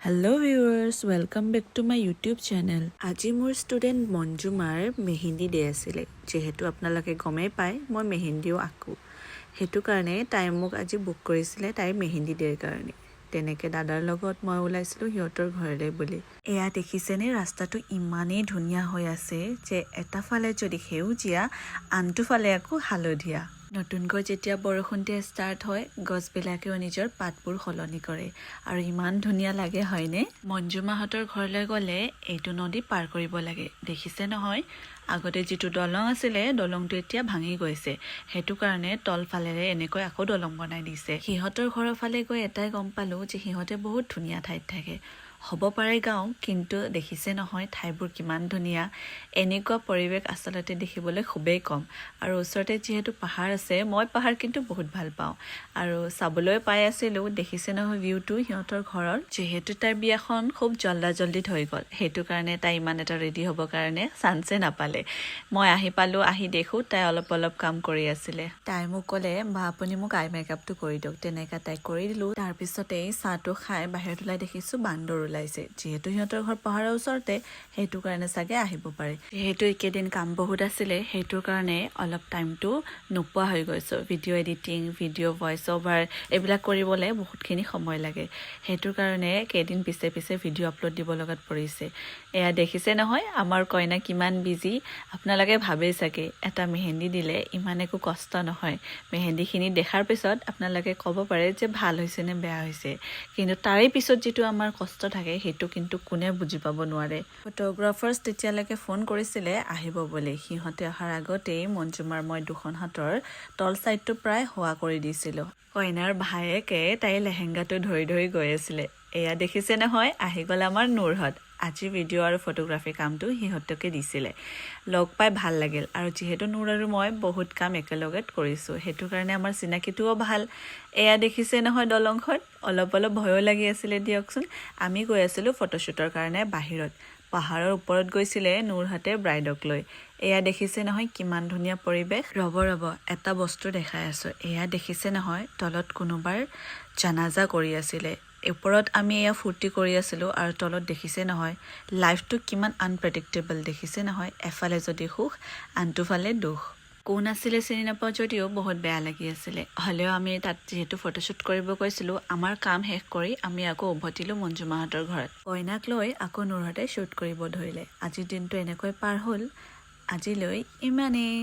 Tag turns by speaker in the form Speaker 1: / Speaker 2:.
Speaker 1: Hello viewers, welcome back to my YouTube channel. আজি মোৰ student মঞ্জুমাৰ mehndi day আছিলে যেহেতু আপোনালোকে গমেই পায় মই মেহেন্দিও আঁকো সেইটো কাৰণে তাই মোক আজি বুক কৰিছিলে তাইৰ মেহেন্দি ডেৰ কাৰণে তেনেকে দাদাৰ লগত মই ওলাইছিলো সিহঁতৰ ঘৰলৈ বুলি এয়া দেখিছেনে ৰাস্তাটো ইমানেই ধুনীয়া হৈ আছে যে এটা ফালে যদি সেউজীয়া আনটো ফালে আকৌ হালধীয়া নতুনকৈ যেতিয়া বৰষুণ দিয়া ষ্টাৰ্ট হয় গছবিলাকেও নিজৰ পাতবোৰ সলনি কৰে আৰু ইমান ধুনীয়া লাগে হয়নে মঞ্জুমাহঁতৰ ঘৰলৈ গ'লে এইটো নদী পাৰ কৰিব লাগে দেখিছে নহয় আগতে যিটো দলং আছিলে দলংটো এতিয়া ভাঙি গৈছে সেইটো কাৰণে তলফালেৰে এনেকৈ আকৌ দলং বনাই দিছে সিহঁতৰ ঘৰৰ ফালে গৈ এটাই গম পালো যে সিহঁতে বহুত ধুনীয়া ঠাইত থাকে হ'ব পাৰে গাঁও কিন্তু দেখিছে নহয় ঠাইবোৰ কিমান ধুনীয়া এনেকুৱা পৰিৱেশ আচলতে দেখিবলৈ খুবেই কম আৰু ওচৰতে যেহেতু পাহাৰ আছে মই পাহাৰ কিন্তু বহুত ভাল পাওঁ আৰু চাবলৈ পাই আছিলোঁ দেখিছে নহয় ভিউটো সিহঁতৰ ঘৰৰ যেহেতু তাইৰ বিয়াখন খুব জল্দিত হৈ গ'ল সেইটো কাৰণে তাই ইমান এটা ৰেডি হ'ব কাৰণে চান্সে নাপালে মই আহি পালোঁ আহি দেখোঁ তাই অলপ কাম কৰি আছিলে তাই মোক ক'লে বা আপুনি মোক আই মেকআপটো কৰি দিয়ক তেনেকৈ তাই কৰি দিলোঁ তাৰপিছতেই চাহটো খাই বাহিৰত ওলাই দেখিছোঁ বান্দৰ ওলাইছে যিহেতু সিহঁতৰ ঘৰ পাহাৰৰ ওচৰতে সেইটো কাৰণে চাগে আহিব পাৰে যিহেতু এইকেইদিন কাম বহুত আছিলে সেইটো কাৰণে অলপ টাইমটো নোপোৱা হৈ গৈছোঁ video' editing video' voice over এইবিলাক কৰিবলৈ বহুতখিনি সময় লাগে সেইটো কাৰণে কেইদিন পিছে ভিডিঅ' আপলোড দিব লগাত পৰিছে এয়া দেখিছে নহয় আমাৰ কইনা কিমান বিজি আপোনালোকে ভাবেই চাগে এটা মেহেন্দি দিলে ইমান একো কষ্ট নহয় মেহেন্দিখিনি দেখাৰ পিছত আপোনালোকে ক'ব পাৰে যে ভাল হৈছে নে বেয়া হৈছে কিন্তু তাৰে পিছত যিটো আমাৰ কষ্ট থাকে সেইটো কিন্তু কোনে বুজি পাব নোৱাৰে ফটোগ্ৰাফাৰ্ছ তেতিয়ালৈকে ফোন কৰিছিলে আহিব বুলি সিহঁতে অহাৰ আগতেই মঞ্জুমাৰ মই দুখন হাতৰ তল চাইডটো প্ৰায় হোৱা কৰি দিছিলোঁ কইনাৰ ভায়েকে তাইৰ লেহেংগাটো ধৰি গৈ আছিলে এয়া দেখিছে নহয় আহি গ'ল আমাৰ নুৰহঁত আজি ভিডিঅ' আৰু ফটোগ্ৰাফী কামটো সিহঁতকে দিছিলে লগ পাই ভাল লাগিল আৰু যিহেতু নুৰ আৰু মই বহুত কাম একেলগে কৰিছোঁ সেইটো কাৰণে আমাৰ চিনাকিটোও ভাল এয়া দেখিছে নহয় দলংখন অলপ ভয়ো লাগি আছিলে দিয়কচোন আমি গৈ আছিলোঁ ফটোশ্বুটৰ কাৰণে বাহিৰত পাহাৰৰ ওপৰত গৈছিলে নুৰহঁতে ব্ৰাইডক লৈ এয়া দেখিছে নহয় কিমান ধুনীয়া পৰিৱেশ ৰ'ব এটা বস্তু দেখাই আছোঁ এয়া দেখিছে নহয় তলত কোনোবাৰ জানাজা কৰি আছিলে ওপৰত আমি এয়া ফূৰ্তি কৰি আছিলোঁ আৰু তলত দেখিছে নহয় লাইফটো কিমান আনপ্ৰেডিক্টেবল দেখিছে নহয় এফালে যদি সুখ আনটো ফালে দুখ কোন আছিলে চিনি নাপাওঁ যদিও বহুত বেয়া লাগি আছিলে হ'লেও আমি তাত যিহেতু ফটোশ্বুট কৰিব গৈছিলোঁ আমাৰ কাম শেষ কৰি আমি আকৌ উভতিলোঁ মঞ্জুমাহঁতৰ ঘৰত কইনাক লৈ আকৌ নুৰহঁতে শ্বুট কৰিব ধৰিলে আজিৰ দিনটো এনেকৈ পাৰ হ'ল আজিলৈ ইমানেই